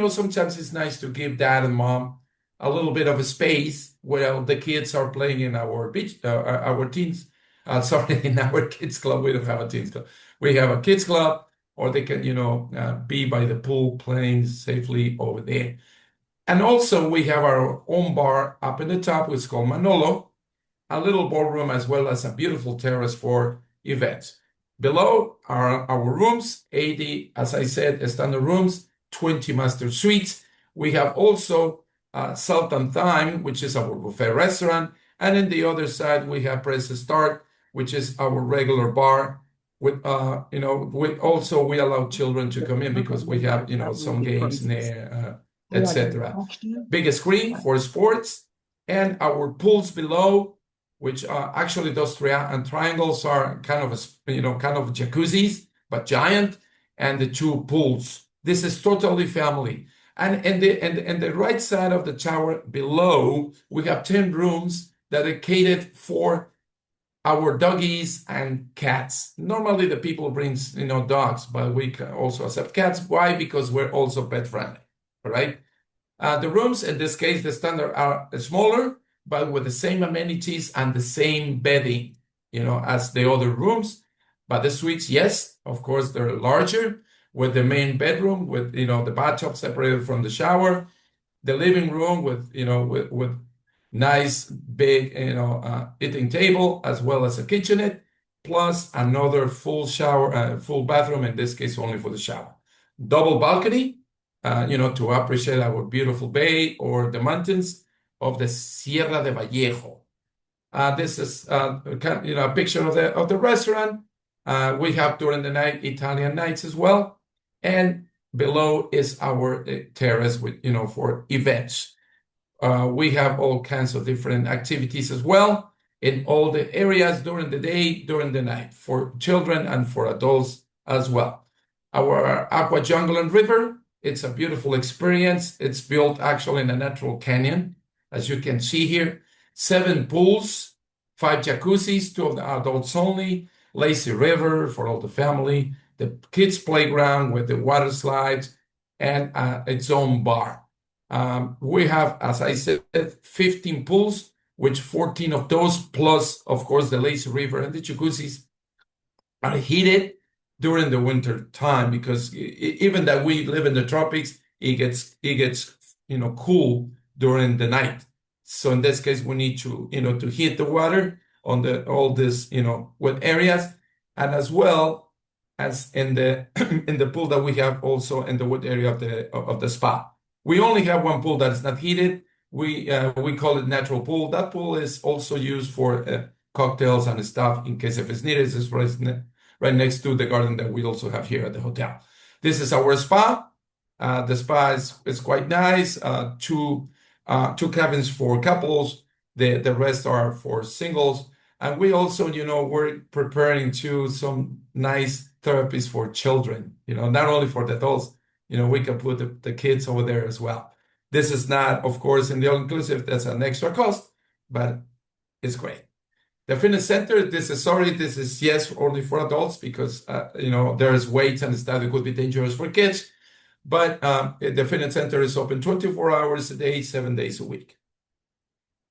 sometimes it's nice to give dad and mom a little bit of a space while the kids are playing in our beach, our teens. In our kids club. We don't have a teens club. We have a kids club, or they can, be by the pool playing safely over there. And also we have our own bar up in the top, which is called Manolo, a little ballroom, as well as a beautiful terrace for events. Below are our rooms, 80, as I said, standard rooms, 20 master suites. We have also Sultan Thyme, which is our buffet restaurant. And in the other side, we have Princess Start, which is our regular bar. We allow children to come in because we have, some games in there, etc. Big screen for sports, and our pools below, which actually those triangles are kind of jacuzzis, but giant, and the two pools. This is totally family. And the right side of the tower below, we have 10 rooms dedicated for our doggies and cats. Normally the people brings, dogs, but we can also accept cats. Why? Because we're also pet friendly, right? The rooms, in this case, the standard are smaller, but with the same amenities and the same bedding, as the other rooms. But the suites, yes, of course, they're larger, with the main bedroom, with, the bathtub separated from the shower, the living room with, with nice big, eating table, as well as a kitchenette, plus another full shower, full bathroom, in this case, only for the shower. Double balcony, to appreciate our beautiful bay or the mountains of the Sierra de Vallejo. This is, a picture of the restaurant. We have during the night Italian nights as well, and below is our terrace with, for events. We have all kinds of different activities as well in all the areas during the day, during the night, for children and for adults as well. Our Aqua Jungle and River, it's a beautiful experience. It's built actually in a natural canyon, as you can see here. 7 pools, 5 jacuzzis, 2 of the adults only, lazy river for all the family, the kids' playground with the water slides, and its own bar. We have, as I said, 15 pools, which 14 of those, plus, of course, the lazy river and the jacuzzis, are heated during the winter time, because even that we live in the tropics, it gets cool during the night. So in this case, we need to to heat the water on all this wet areas, and as well as in the in the pool that we have also in the wet area of the spa. We only have one pool that is not heated. We call it natural pool. That pool is also used for cocktails and stuff in case if it's needed. It's right next to the garden that we also have here at the hotel. This is our spa. The spa is quite nice. Two cabins for couples. The rest are for singles. And we also, we're preparing to some nice therapies for children, not only for the adults, we can put the kids over there as well. This is not, of course, in the all-inclusive, that's an extra cost, but it's great. The fitness center, this is yes, only for adults because, there's weights and stuff that could be dangerous for kids. But the fitness center is open 24 hours a day, 7 days a week.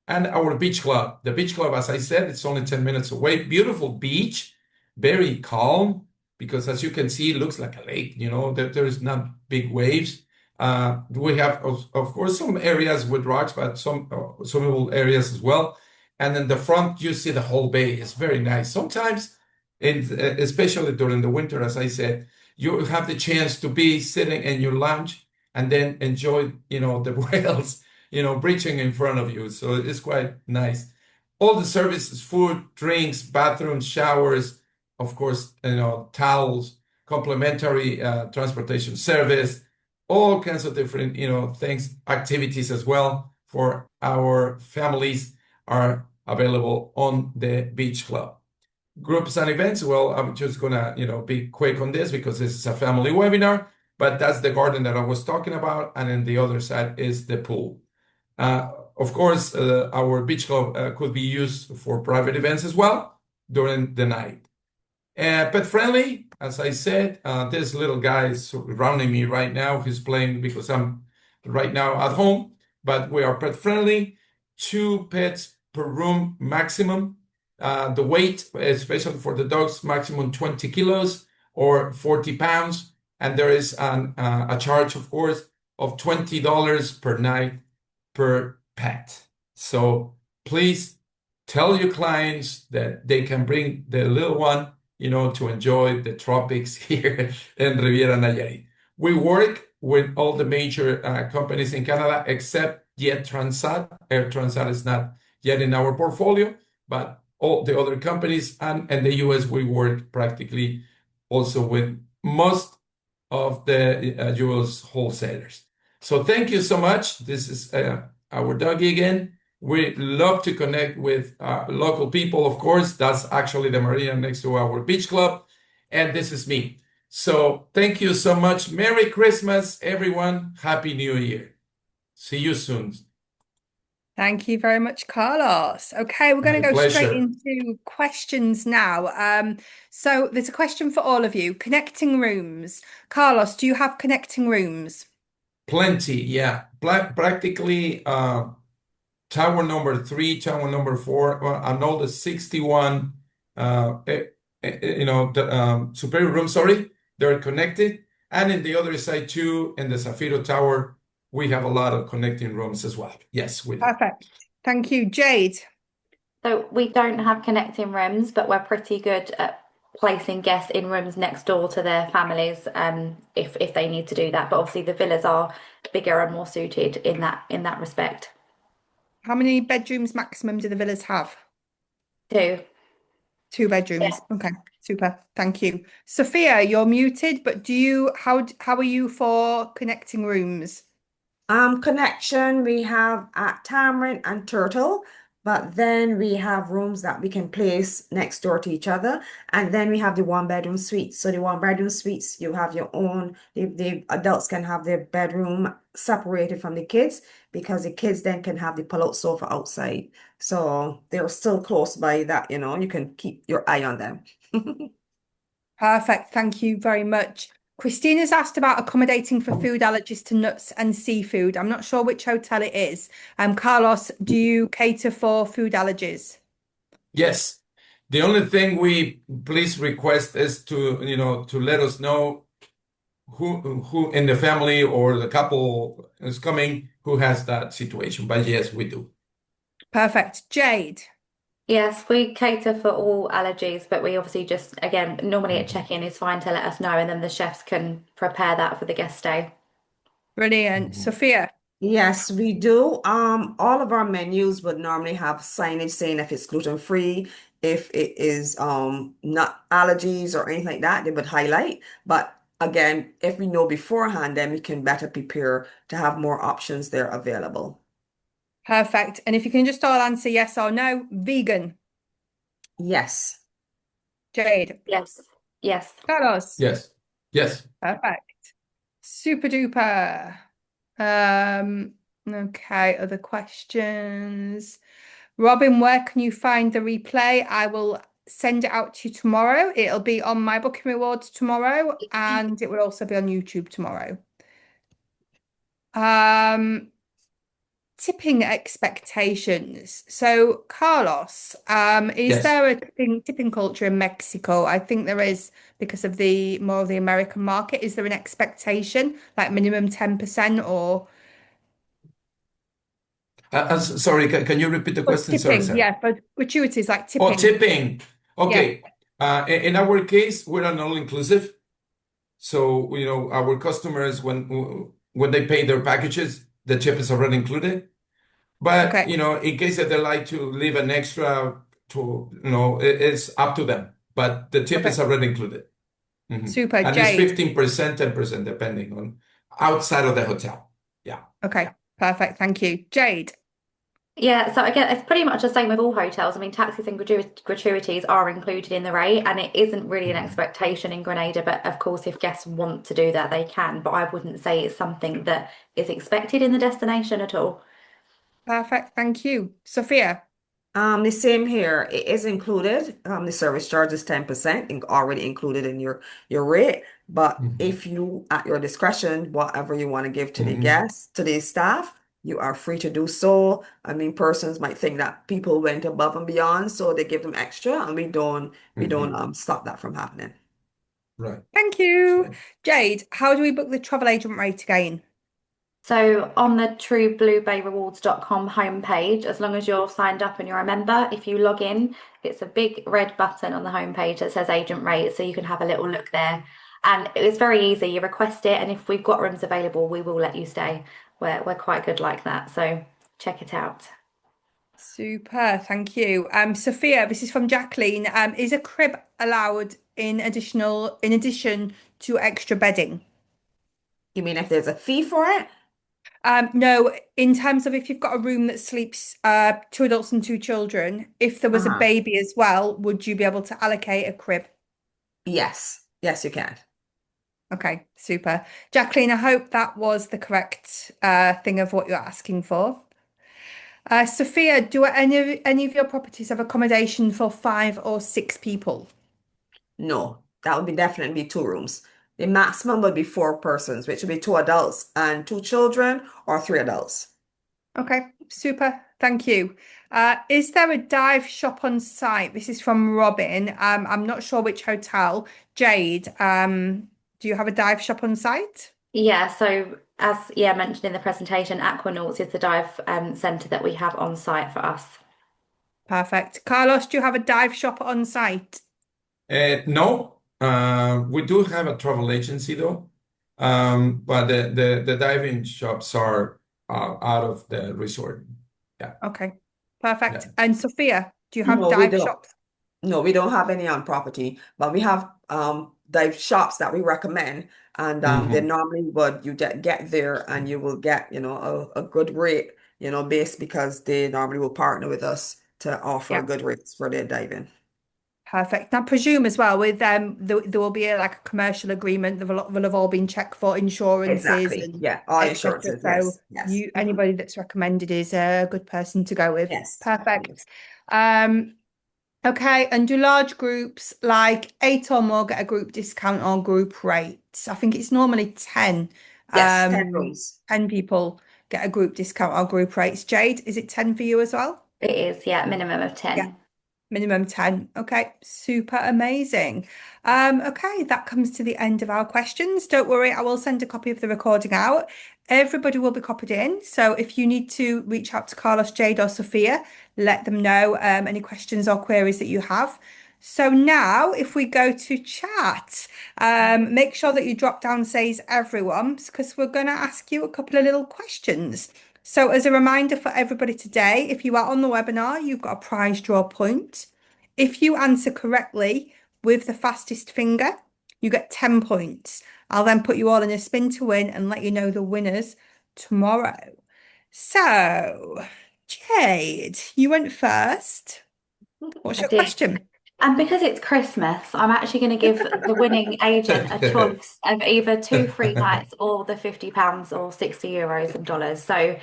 And our beach club. The beach club, as I said, it's only 10 minutes away. Beautiful beach, very calm, because as you can see, it looks like a lake, there's not big waves. We have, of course, some areas with rocks, but some little areas as well. And in the front, you see the whole bay. It's very nice. Sometimes, especially during the winter, as I said, you have the chance to be sitting in your lounge and then enjoy, the whales, breaching in front of you. So it's quite nice. All the services, food, drinks, bathrooms, showers, of course, towels, complimentary transportation service, all kinds of different, things, activities as well for our families are available on the beach club. Groups and events, well, I'm just gonna, be quick on this because this is a family webinar, but that's the garden that I was talking about, and then the other side is the pool. Of course, our beach club could be used for private events as well during the night. Pet friendly, as I said, this little guy is surrounding me right now. He's playing because I'm right now at home, but we are pet friendly. 2 pets per room maximum. The weight, especially for the dogs, maximum 20 kilos or 40 pounds. And there is a charge, of course, of $20 per night per pet. So please tell your clients that they can bring the little one, to enjoy the tropics here in Riviera Nayarit. We work with all the major companies in Canada, except yet Transat. Air Transat is not yet in our portfolio, but all the other companies and the US, we work practically also with most of the US wholesalers. So thank you so much. This is our doggy again. We love to connect with local people, of course. That's actually the marina next to our beach club. And this is me. So thank you so much. Merry Christmas, everyone. Happy New Year. See you soon. Thank you very much, Carlos. Okay, we're going to My go straight pleasure. into questions now. So there's a question for all of you. Connecting rooms. Carlos, do you have connecting rooms? Plenty, yeah. Practically tower number 3, tower number 4, and all the 61 the superior rooms, sorry, they're connected. And in the other side too, in the Zafiro Tower, we have a lot of connecting rooms as well. Yes, we do. Perfect. Thank you. Jade. So we don't have connecting rooms, but we're pretty good at placing guests in rooms next door to their families, if they need to do that. But obviously the villas are bigger and more suited in that respect. How many bedrooms maximum do the villas have? 2. 2 bedrooms. Okay, super. Thank you. Sophia, you're muted, but how are you for connecting rooms? Connection we have at Tamarind and Turtle, but then we have rooms that we can place next door to each other, and then we have the 1-bedroom suites. So the 1-bedroom suites, you have your own. The adults can have their bedroom separated from the kids because the kids then can have the pull-out sofa outside. So they're still close by that, you can keep your eye on them. Perfect. Thank you very much. Christina's asked about accommodating for food allergies to nuts and seafood. I'm not sure which hotel it is. Carlos, do you cater for food allergies? Yes. The only thing we please request is to let us know who in the family or the couple is coming who has that situation. But yes, we do. Perfect. Jade. Yes, we cater for all allergies, but we obviously just, again, normally at check-in is fine to let us know, and then the chefs can prepare that for the guest stay. Brilliant. Sophia. Yes, we do. All of our menus would normally have signage saying if it's gluten-free, if it is not allergies or anything like that, they would highlight. But again, if we know beforehand, then we can better prepare to have more options there available. Perfect. And if you can just all answer yes or no, vegan. Yes. Jade, Yes. Yes. Carlos. Yes. Yes. Perfect. Super duper. Um, okay, other questions. Robin, where can you find the replay? I will send it out to you tomorrow. It'll be on my booking rewards tomorrow, and it will also be on YouTube tomorrow. Um, Tipping expectations. So, Carlos, is Yes. there a tipping culture in Mexico? I think there is because of the more of the American market. Is there an expectation, like minimum 10% or Sorry, can you repeat the for question? Sorry, tipping? Sarah. Yeah, for gratuities like Oh, tipping. tipping. Yeah. Okay. In our case, we're an all-inclusive. So, our customers, when they pay their packages, the tip is already included. But, Okay. in case that they like to leave an extra it's up to them. But the tip is Okay. already included. Super. And it's Jade. 15%, 10%, depending on outside of the hotel. Yeah. Okay. Perfect. Thank you. Jade. Yeah, so again, it's pretty much the same with all hotels. I mean, taxis and gratuities are included in the rate, and it isn't really an Mhm. expectation in Grenada. But of course, if guests want to do that, they can. But I wouldn't say it's something that is expected in the destination at all. Perfect. Thank you. Sophia. The same here. It is included. The service charge is 10% already included in your rate. But Mhm. if you, at your discretion, whatever you want to give to the Mhm. guests, to the staff, you are free to do so. I mean, persons might think that people went above and beyond, so they give them extra, and we don't Mhm. stop that from happening. Right. Thank you. So, Jade, how do we book the travel agent rate again? So on the truebluebayrewards.com homepage, as long as you're signed up and you're a member, if you log in, it's a big red button on the homepage that says agent rate, so you can have a little look there. And it's very easy. You request it, and if we've got rooms available, we will let you stay. We're quite good like that. So check it out. Super, thank you. Sophia, this is from Jacqueline. Is a crib allowed in addition to extra bedding? You mean if there's a fee for it? No, in terms of if you've got a room that sleeps two adults and two children, if there was a Uh-huh. baby as well, would you be able to allocate a crib? Yes. Yes, you can. Okay, super. Jacqueline, I hope that was the correct thing of what you're asking for. Sophia, do any of your properties have accommodation for 5 or 6 people? No, that would be definitely two rooms. The maximum would be four persons, which would be two adults and two children or three adults. Okay, super. Thank you. Is there a dive shop on site? This is from Robin. I'm not sure which hotel. Jade, do you have a dive shop on site? Yeah, so as mentioned in the presentation, Aquanauts is the dive centre that we have on site for us. Perfect. Carlos, do you have a dive shop on site? no, we do have a travel agency though, but the diving shops are out of the resort. Yeah, Okay, perfect. yeah. And Sophia, do you have No, we dive don't. shops? No, we don't have any on property, but we have dive shops that we recommend, and they Hmm. normally would you get there and you will get a good rate based because they normally will partner with us to offer Yeah. good rates for their diving. Perfect. And I presume as well with there will be like a commercial agreement. Will have all been checked for insurances Exactly. and Yeah, all etc. insurances. So Yes, yes. you anybody that's recommended is a good person to go with. Yes. Perfect. Yes. Um, okay, and do large groups like 8 or more get a group discount or group rates? I think it's normally 10. Yes, 10 Um, rooms. 10 people get a group discount or group rates. Jade, is it 10 for you as well? It is, yeah, minimum of Yeah. 10. Minimum 10. Okay, super amazing. Okay, that comes to the end of our questions. Don't worry, I will send a copy of the recording out. Everybody will be copied in. So if you need to reach out to Carlos, Jade, or Sophia, let them know any questions or queries that you have. So now, if we go to chat, make sure that you drop down says everyone, because we're going to ask you a couple of little questions. So, as a reminder for everybody today, if you are on the webinar, you've got a prize draw point. If you answer correctly with the fastest finger, you get 10 points. I'll then put you all in a spin to win and let you know the winners tomorrow. So, Jade, you went first. What's I your did. question? And because it's Christmas, I'm actually going to give the winning agent a choice of either 2 free nights or the £50 or €60 and dollars. So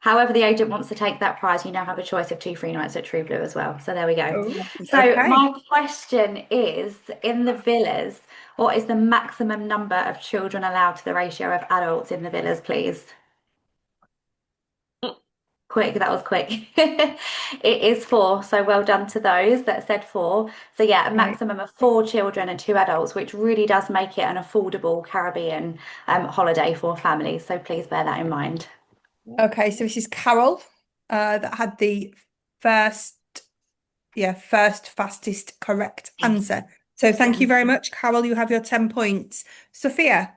however the agent wants to take that prize, you now have a choice of 2 free nights at True Blue as well. So there we go. Oh, So okay. my question is, in the villas, what is the maximum number of children allowed to the ratio of adults in the villas, please? Quick, that was quick. It is 4, so well done to those that said 4. So yeah, a Okay. maximum of 4 children and 2 adults, which really does make it an affordable Caribbean holiday for families. So please bear that in mind. Okay, so this is Carol that had the first fastest correct Yes. answer. So thank you Yes. very much, Carol. You have your 10 points. Sophia.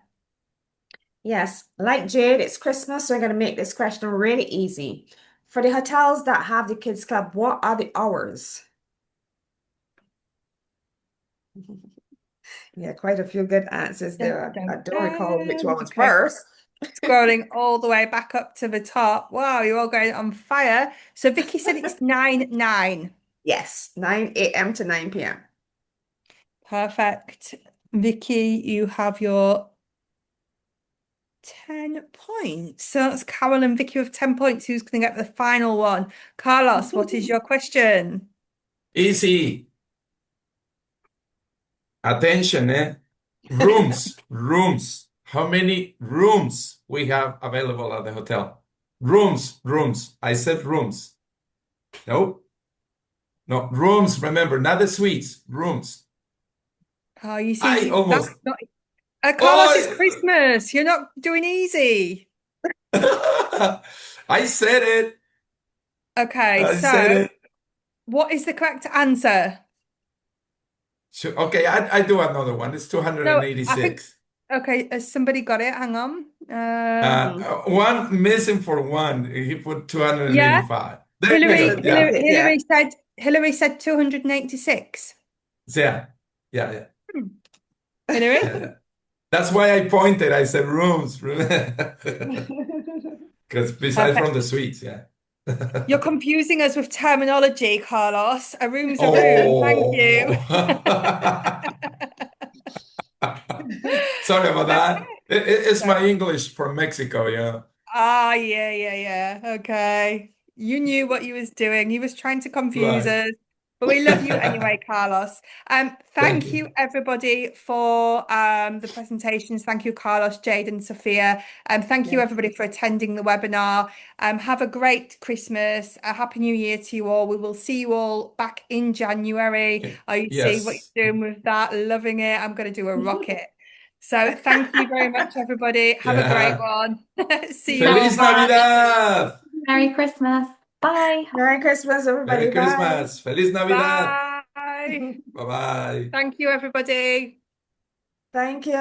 Yes, like Jade, it's Christmas, so I'm going to make this question really easy. For the hotels that have the kids club, what are the hours? Yeah, quite a few good answers Dun, there. I dun, don't recall which one was Okay, first. scrolling all the way back up to the top. Wow, you're all going on fire. So Vicky said it's 9-9. Yes, 9 a.m. to 9 p.m. Perfect. Vicky, you have your 10 points. So that's Carol and Vicky with 10 points. Who's going to get the final one? Carlos, what is your question? Easy. Attention, eh? Rooms. How many rooms we have available at the hotel? Rooms. I said rooms. No, rooms. Remember, not the suites. Rooms. Oh, you I see, that's almost. not. Carlos, it's Oh, Christmas. You're not doing easy. I said it. Okay, I said so it. what is the correct answer? Okay, I do another one. It's No, I think, 286. okay, has somebody got it? Hang on. One missing for one. He put Yeah, 285. There you Hillary, go. That's Yeah. it, yeah. Hillary said 286. Yeah. Hillary? That's why I pointed. I said rooms. Because besides Perfect. from the suites, yeah. You're confusing us with terminology, Carlos. A room's a room. Thank you. Oh. Sorry about that. It's my English from Mexico, yeah. Yeah. Okay. You knew what you was doing. He was trying to confuse Right. us. But we love you anyway, Carlos. Thank Thank you. you everybody for the presentations. Thank you, Carlos, Jade, and Sophia. Thank you Yes. everybody for attending the webinar. Have a great Christmas, a happy new year to you all. We will see you all back in January. Oh, you see what Yes. you're doing with that, loving it. I'm going to do a rocket. So thank you very much, everybody. Have a great Yeah. one. See you all. Feliz Bye. Navidad. Merry Christmas. Bye. Merry Christmas, Merry everybody. Bye. Christmas. Feliz Navidad. Bye. Bye-bye. Thank you, everybody. Thank you.